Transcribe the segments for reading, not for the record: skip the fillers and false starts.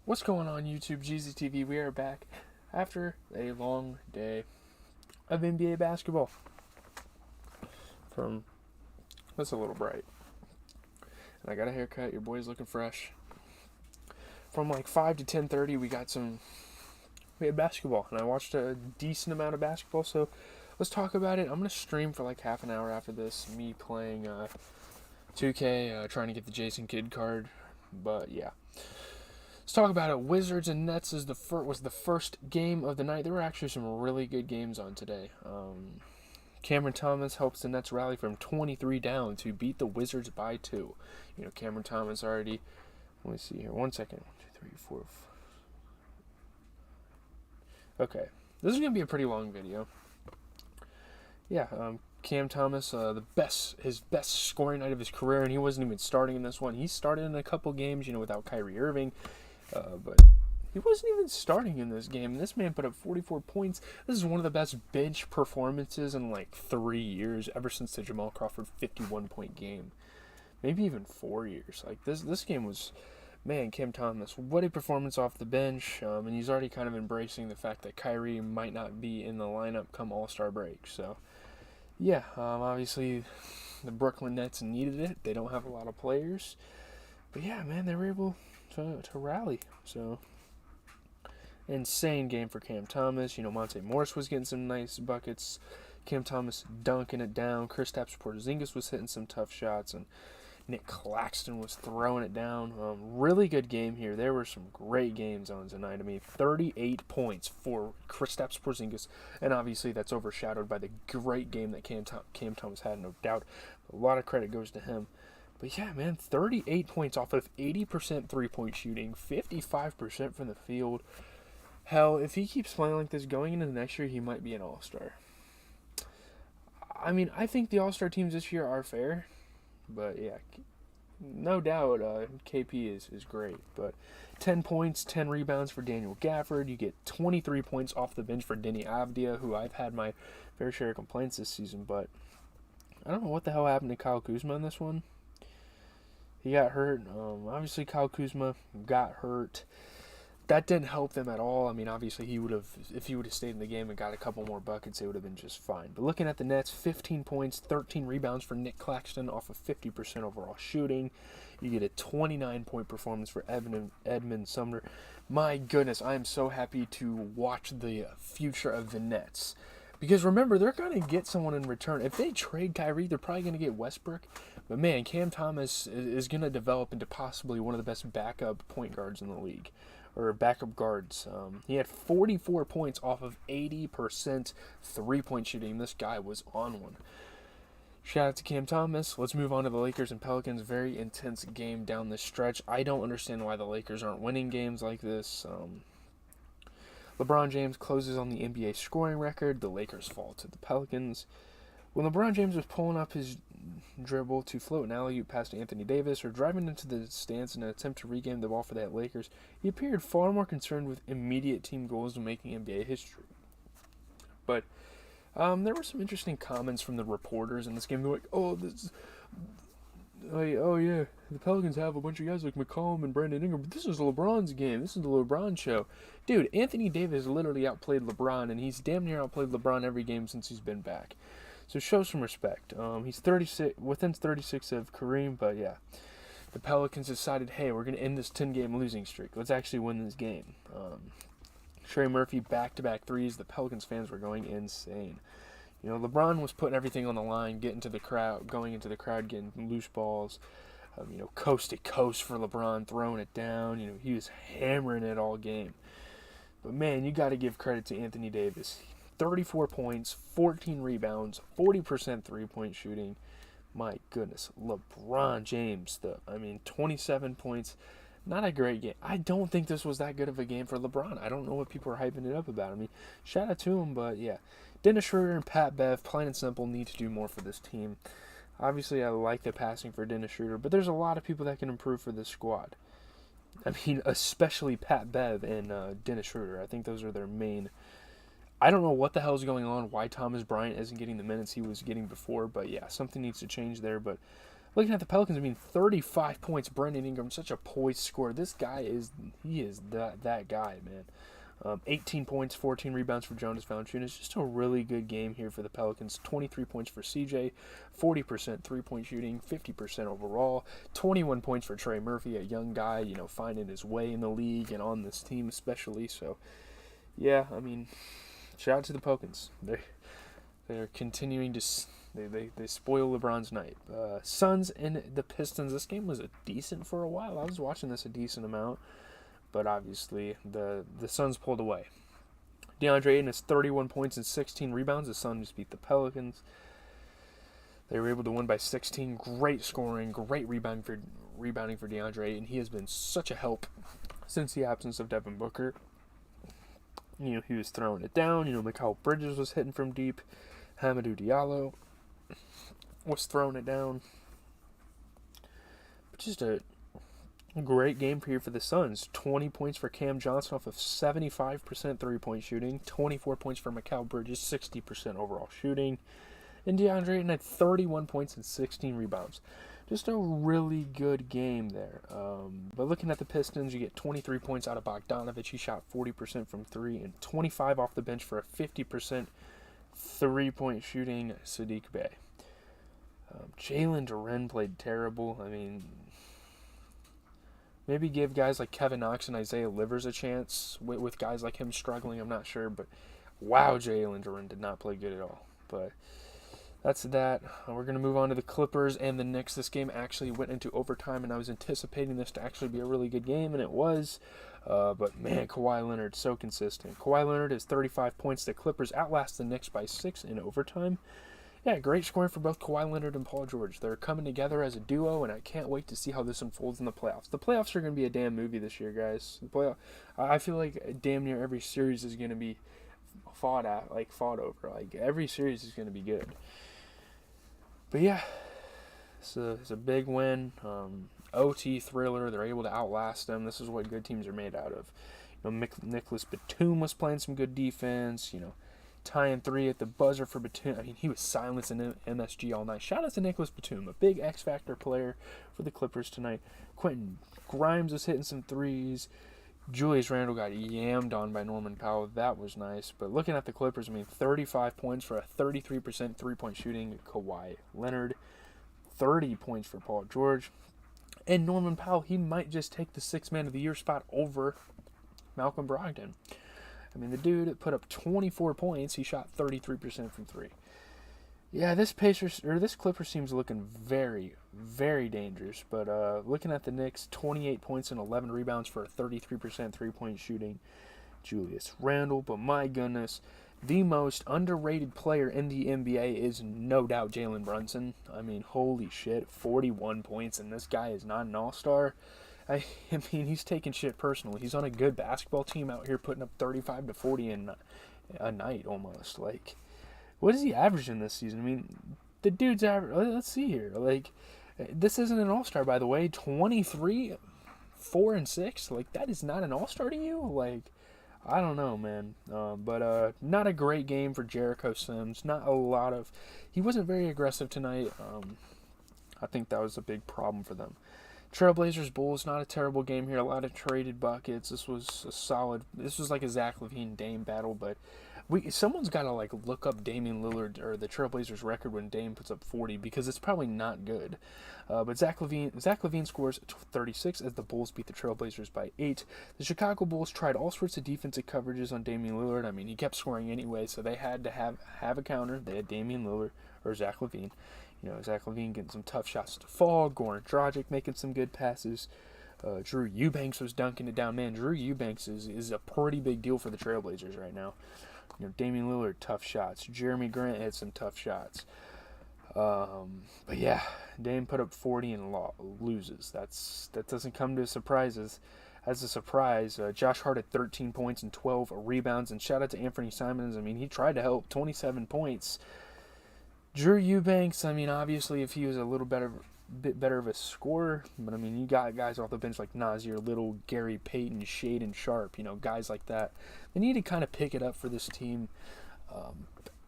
What's going on YouTube, GZTV? We are back after a long day of NBA basketball. That's a little bright. And I got a haircut, your boy's looking fresh. From like 5 to 10:30 we had basketball, and I watched a decent amount of basketball, so let's talk about it. I'm going to stream for like half an hour after this, me playing 2K, trying to get the Jason Kidd card, but yeah. Let's talk about it. Wizards and Nets was the first game of the night. There were actually some really good games on today. Cameron Thomas helps the Nets rally from 23 down to beat the Wizards by 2. Cameron Thomas already. Let me see here. 1 second. 1, 2, 3, 4. Okay, this is gonna be a pretty long video. Yeah, Cam Thomas, his best scoring night of his career, and he wasn't even starting in this one. He started in a couple games, without Kyrie Irving. But he wasn't even starting in this game. This man put up 44 points. This is one of the best bench performances in like 3 years, ever since the Jamal Crawford 51-point game. Maybe even 4 years. Like this game was, man, Cam Thomas, what a performance off the bench. And he's already kind of embracing the fact that Kyrie might not be in the lineup come All-Star break. So, yeah, obviously the Brooklyn Nets needed it. They don't have a lot of players. But yeah, man, they were able to rally. So, insane game for Cam Thomas. Monte Morris was getting some nice buckets. Cam Thomas dunking it down. Kristaps Porzingis was hitting some tough shots, and Nick Claxton was throwing it down. Really good game here. There were some great games on tonight. 38 points for Kristaps Porzingis, and obviously that's overshadowed by the great game that Cam Thomas had, no doubt. A lot of credit goes to him. But yeah, man, 38 points off of 80% three-point shooting, 55% from the field. Hell, if he keeps playing like this going into the next year, he might be an All-Star. I think the All-Star teams this year are fair. But yeah, no doubt KP is great. But 10 points, 10 rebounds for Daniel Gafford. You get 23 points off the bench for Deni Avdija, who I've had my fair share of complaints this season. But I don't know what the hell happened to Kyle Kuzma in this one. He got hurt. Obviously, Kyle Kuzma got hurt. That didn't help them at all. Obviously, if he would have stayed in the game and got a couple more buckets, it would have been just fine. But looking at the Nets, 15 points, 13 rebounds for Nick Claxton off of 50% overall shooting. You get a 29-point performance for Edmund Sumner. My goodness, I am so happy to watch the future of the Nets. Because remember, they're going to get someone in return. If they trade Kyrie, they're probably going to get Westbrook. But man, Cam Thomas is going to develop into possibly one of the best backup point guards in the league. Or backup guards. He had 44 points off of 80% three-point shooting. This guy was on one. Shout out to Cam Thomas. Let's move on to the Lakers and Pelicans. Very intense game down the stretch. I don't understand why the Lakers aren't winning games like this. LeBron James closes on the NBA scoring record. The Lakers fall to the Pelicans. When LeBron James was pulling up his dribble to float an alley-oop past Anthony Davis or driving into the stands in an attempt to regain the ball for the Lakers, he appeared far more concerned with immediate team goals than making NBA history. But there were some interesting comments from the reporters in this game. They're like, oh yeah, the Pelicans have a bunch of guys like McCollum and Brandon Ingram, but this is LeBron's game. This is the LeBron show. Dude, Anthony Davis literally outplayed LeBron, and he's damn near outplayed LeBron every game since he's been back. So show some respect. He's 36, within 36 of Kareem, but yeah. The Pelicans decided, hey, we're going to end this 10-game losing streak. Let's actually win this game. Trey Murphy, back-to-back threes. The Pelicans fans were going insane. LeBron was putting everything on the line, going into the crowd, getting loose balls. Coast to coast for LeBron, throwing it down. He was hammering it all game. But man, you got to give credit to Anthony Davis. 34 points, 14 rebounds, 40% three-point shooting. My goodness, LeBron James, 27 points. Not a great game. I don't think this was that good of a game for LeBron. I don't know what people are hyping it up about. Shout out to him, but yeah. Dennis Schroeder and Pat Bev, plain and simple, need to do more for this team. Obviously, I like the passing for Dennis Schroeder, but there's a lot of people that can improve for this squad. Especially Pat Bev and Dennis Schroeder. I think those are their main. I don't know what the hell is going on, why Thomas Bryant isn't getting the minutes he was getting before, but yeah, something needs to change there. But Looking at the Pelicans, I mean, 35 points. Brandon Ingram, such a poised scorer. This guy is that guy, man. 18 points, 14 rebounds for Jonas Valanciunas. Just a really good game here for the Pelicans. 23 points for CJ, 40% three-point shooting, 50% overall. 21 points for Trey Murphy, a young guy, finding his way in the league and on this team especially. So, yeah, I mean, shout out to the Pelicans. They're continuing to they spoil LeBron's night. Suns and the Pistons. This game was decent for a while. I was watching this a decent amount. But obviously, the Suns pulled away. DeAndre Ayton has 31 points and 16 rebounds. The Suns beat the Pelicans. They were able to win by 16. Great scoring, great rebounding for DeAndre Ayton. He has been such a help since the absence of Devin Booker. He was throwing it down. Mikal Bridges was hitting from deep. Hamidou Diallo was throwing it down. But just a great game here for the Suns. 20 points for Cam Johnson off of 75% three-point shooting. 24 points for Mikal Bridges, 60% overall shooting. And DeAndre Ayton had 31 points and 16 rebounds. Just a really good game there. But looking at the Pistons, you get 23 points out of Bogdanovich. He shot 40% from three and 25 off the bench for a 50% three-point shooting Saddiq Bey. Jalen Duren played terrible. I mean, maybe give guys like Kevin Knox and Isaiah Livers a chance with guys like him struggling. I'm not sure, but wow, Jalen Duren did not play good at all. But that's that. We're going to move on to the Clippers and the Knicks. This game actually went into overtime, and I was anticipating this to actually be a really good game, and it was. But, man, Kawhi Leonard, so consistent. Kawhi Leonard has 35 points. The Clippers outlast the Knicks by 6 in overtime. Yeah, great scoring for both Kawhi Leonard and Paul George. They're coming together as a duo, and I can't wait to see how this unfolds in the playoffs. The playoffs are going to be a damn movie this year, guys. I feel like damn near every series is going to be fought over. Like, every series is going to be good. But yeah, it's a big win. OT thriller. They're able to outlast them. This is what good teams are made out of. Nicholas Batum was playing some good defense. Tying three at the buzzer for Batum. I mean, he was silencing MSG all night. Shout out to Nicholas Batum, a big X Factor player for the Clippers tonight. Quentin Grimes was hitting some threes. Julius Randle got yammed on by Norman Powell. That was nice. But looking at the Clippers, I mean, 35 points for a 33% three-point shooting. Kawhi Leonard, 30 points for Paul George. And Norman Powell, he might just take the Sixth Man of the Year spot over Malcolm Brogdon. I mean, the dude put up 24 points. He shot 33% from three. Yeah, this Clippers team's looking very, very dangerous. But looking at the Knicks, 28 points and 11 rebounds for a 33% three-point shooting. Julius Randle, but my goodness, the most underrated player in the NBA is no doubt Jalen Brunson. I mean, holy shit, 41 points, and this guy is not an all-star. I mean, he's taking shit personally. He's on a good basketball team out here putting up 35 to 40 in a night almost. Like, what is he averaging this season? I mean, the dude's average. Let's see here. Like, this isn't an all-star, by the way. 23, 4 and 6. Like, that is not an all-star to you. Like, I don't know, man. But not a great game for Jericho Sims. Not a lot of. He wasn't very aggressive tonight. I think that was a big problem for them. Trailblazers Bulls, not a terrible game here. A lot of traded buckets. This was a solid. This was like a Zach LaVine Dame battle, but someone's got to like look up Damian Lillard or the Trailblazers record when Dame puts up 40 because it's probably not good. But Zach LaVine scores 36 as the Bulls beat the Trailblazers by 8. The Chicago Bulls tried all sorts of defensive coverages on Damian Lillard. I mean, he kept scoring anyway, so they had to have a counter. They had Damian Lillard or Zach LaVine. Zach LaVine getting some tough shots to fall. Goran Dragic making some good passes. Drew Eubanks was dunking it down. Man, Drew Eubanks is a pretty big deal for the Trailblazers right now. Damian Lillard, tough shots. Jeremy Grant had some tough shots. But yeah, Dame put up 40 and loses. That doesn't come to surprises. As a surprise, Josh Hart had 13 points and 12 rebounds. And shout out to Anthony Simons. I mean, he tried to help. 27 points. Drew Eubanks, I mean, obviously, if he was a bit better of a scorer, but I mean, you got guys off the bench like Nasir Little, Gary Payton, Shaedon Sharpe, guys like that. They need to kind of pick it up for this team.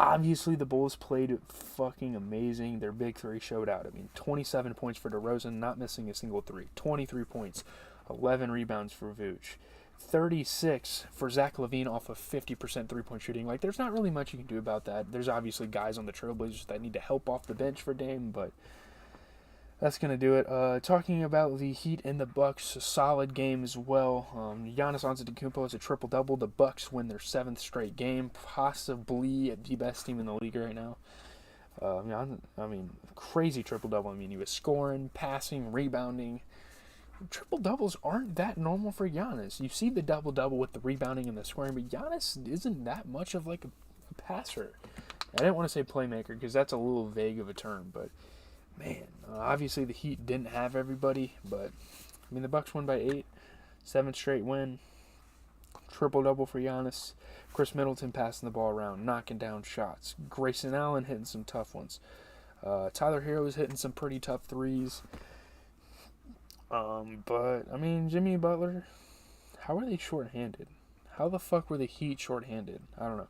Obviously, the Bulls played fucking amazing. Their big three showed out. I mean, 27 points for DeRozan, not missing a single three. 23 points, 11 rebounds for Vooch. 36 for Zach LaVine off of 50% three-point shooting. Like, there's not really much you can do about that. There's obviously guys on the Trailblazers that need to help off the bench for Dame, but that's going to do it. Talking about the Heat and the Bucks, a solid game as well. Giannis Antetokounmpo has a triple-double. The Bucks win their 7th straight game, possibly the best team in the league right now. I mean, crazy triple-double. I mean, he was scoring, passing, rebounding. Triple-doubles aren't that normal for Giannis. You see the double-double with the rebounding and the scoring, but Giannis isn't that much of like a passer. I didn't want to say playmaker because that's a little vague of a term, but man, obviously the Heat didn't have everybody, but I mean the Bucks won by 8, 7th straight win, triple-double for Giannis. Chris Middleton passing the ball around, knocking down shots. Grayson Allen hitting some tough ones. Tyler Hero was hitting some pretty tough threes. But, I mean, Jimmy Butler, how are they shorthanded? How the fuck were the Heat shorthanded? I don't know.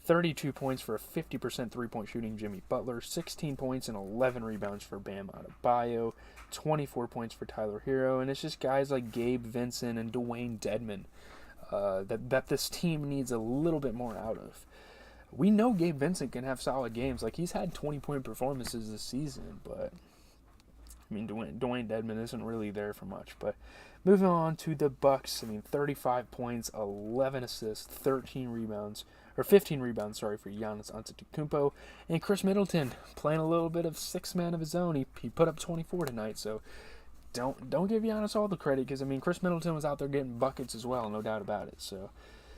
32 points for a 50% three-point shooting Jimmy Butler, 16 points and 11 rebounds for Bam Adebayo, 24 points for Tyler Hero, and it's just guys like Gabe Vincent and Dwayne Dedmon that this team needs a little bit more out of. We know Gabe Vincent can have solid games. Like, he's had 20-point performances this season, but I mean, Dwayne Dedmon isn't really there for much. But moving on to the Bucks, I mean, 35 points, 11 assists, 15 rebounds for Giannis Antetokounmpo. And Chris Middleton playing a little bit of six-man of his own. He put up 24 tonight, so don't give Giannis all the credit because, I mean, Chris Middleton was out there getting buckets as well, no doubt about it. So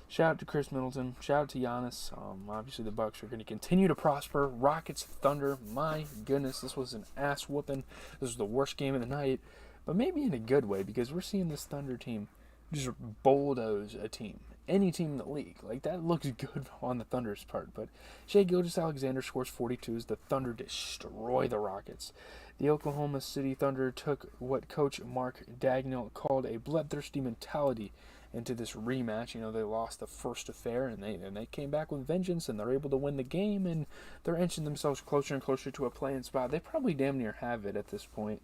shout out to Chris Middleton. Shout out to Giannis. Obviously, the Bucks are going to continue to prosper. Rockets, Thunder, my goodness, this was an ass whooping. This was the worst game of the night, but maybe in a good way because we're seeing this Thunder team just bulldoze a team. Any team in the league. Like, that looks good on the Thunder's part. But Shai Gilgeous-Alexander scores 42 as the Thunder destroy the Rockets. The Oklahoma City Thunder took what Coach Mark Dagnall called a bloodthirsty mentality into this rematch. You know, they lost the first affair, and they came back with vengeance, and they're able to win the game, and they're inching themselves closer and closer to a play-in spot. They probably damn near have it at this point.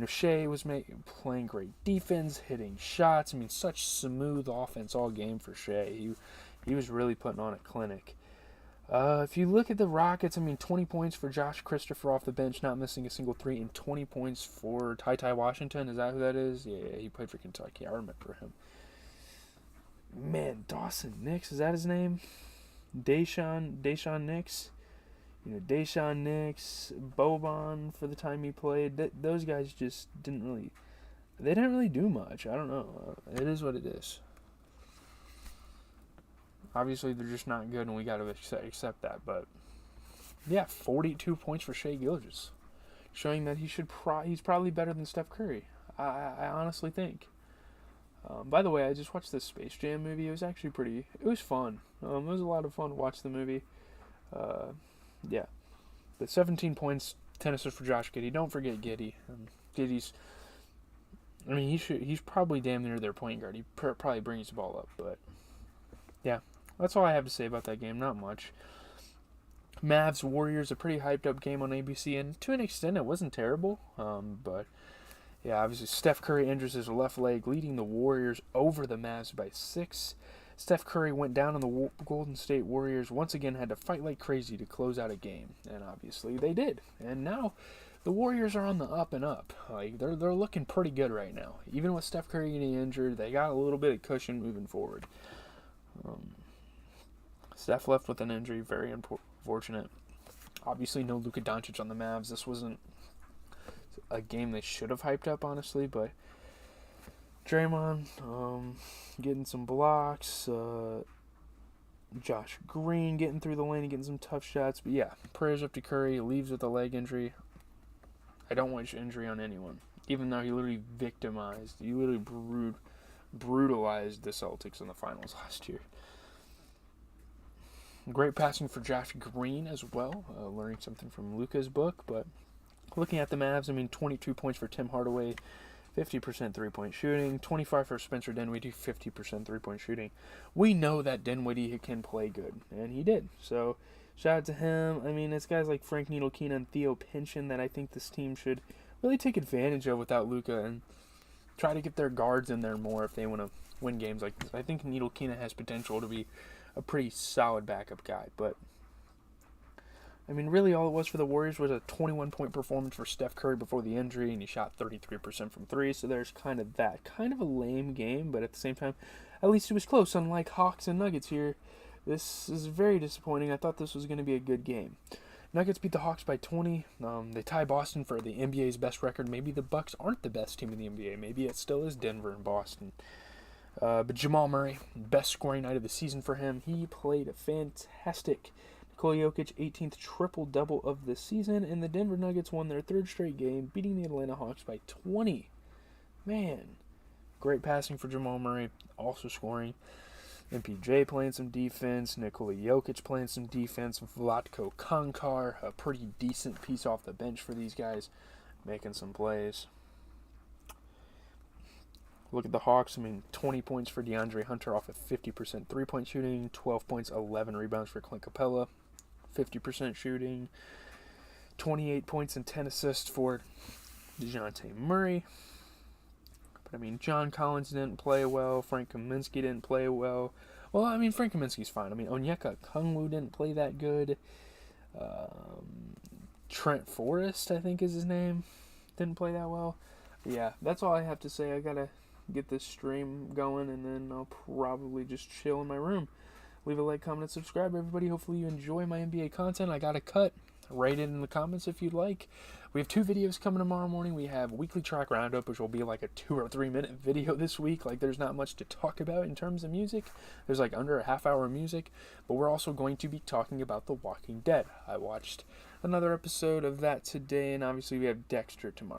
Shai was playing great defense, hitting shots. I mean, such smooth offense all game for Shai. He was really putting on a clinic. If you look at the Rockets, I mean, 20 points for Josh Christopher off the bench, not missing a single three, and 20 points for Ty Washington. Is that who that is? Yeah, he played for Kentucky. I remember him. Man, Dawson Nix, is that his name? Daishawn Nix? You know, Daishawn Nix, Boban for the time he played. Those guys just didn't really do much. I don't know. It is what it is. Obviously, they're just not good, and we got to accept that. But yeah, 42 points for Shai Gilgeous, showing that he's probably better than Steph Curry. I honestly think. By the way, I just watched this Space Jam movie. It was actually it was fun. It was a lot of fun to watch the movie. Yeah, the 17 points, 10 assists for Josh Giddey. Don't forget Giddey. Giddey's, I mean, he's probably damn near their point guard. He probably brings the ball up, but yeah, that's all I have to say about that game. Not much. Mavs Warriors, a pretty hyped up game on ABC, and to an extent, it wasn't terrible. But yeah, obviously Steph Curry injures his left leg, leading the Warriors over the Mavs by 6. Steph Curry went down on the Golden State Warriors, once again had to fight like crazy to close out a game, and obviously they did. And now the Warriors are on the up and up. Like, they're looking pretty good right now. Even with Steph Curry getting injured, they got a little bit of cushion moving forward. Steph left with an injury, very unfortunate. Obviously no Luka Doncic on the Mavs. This wasn't a game they should have hyped up, honestly, but Draymond getting some blocks, Josh Green getting through the lane and getting some tough shots. But yeah, prayers up to Curry. Leaves with a leg injury. I don't wish injury on anyone, even though he literally brutalized the Celtics in the finals last year. Great passing for Josh Green as well, learning something from Luka's book. But looking at the Mavs, I mean, 22 points for Tim Hardaway, 50% three-point shooting, 25 for Spencer Dinwiddie, 50% three-point shooting. We know that Dinwiddie can play good, and he did. So Shout out to him. I mean, it's guys like Frank Ntilikina and Theo Pinchon that I think this team should really take advantage of without Luka and try to get their guards in there more if they want to win games like this. I think Ntilikina has potential to be a pretty solid backup guy, but I mean, really all it was for the Warriors was a 21-point performance for Steph Curry before the injury, and he shot 33% from three, so there's kind of that. Kind of a lame game, but at the same time, at least it was close, unlike Hawks and Nuggets here. This is very disappointing. I thought this was going to be a good game. Nuggets beat the Hawks by 20. They tie Boston for the NBA's best record. Maybe the Bucks aren't the best team in the NBA. Maybe it still is Denver and Boston. But Jamal Murray, best scoring night of the season for him. He played fantastic. Nikola Jokic, 18th triple-double of the season, and the Denver Nuggets won their third straight game, beating the Atlanta Hawks by 20. Man, great passing for Jamal Murray, also scoring. MPJ playing some defense, Nikola Jokic playing some defense, Vlatko Konkar, a pretty decent piece off the bench for these guys, making some plays. Look at the Hawks. I mean, 20 points for DeAndre Hunter off of 50% three-point shooting, 12 points, 11 rebounds for Clint Capella, 50% shooting, 28 points and 10 assists for DeJounte Murray. But, I mean, John Collins didn't play well. Frank Kaminsky didn't play well. Well, I mean, Frank Kaminsky's fine. I mean, Onyeka Okongwu didn't play that good. Trent Forrest, I think is his name, didn't play that well. But yeah, that's all I have to say. I got to get this stream going, and then I'll probably just chill in my room. Leave a like, comment, and subscribe, everybody. Hopefully you enjoy my NBA content. I got a cut. Write it in the comments if you'd like. We have 2 videos coming tomorrow morning. We have Weekly Track Roundup, which will be like a 2 or 3 minute video this week. Like, there's not much to talk about in terms of music. There's like under a half hour of music. But we're also going to be talking about The Walking Dead. I watched another episode of that today, and obviously we have Dexter tomorrow.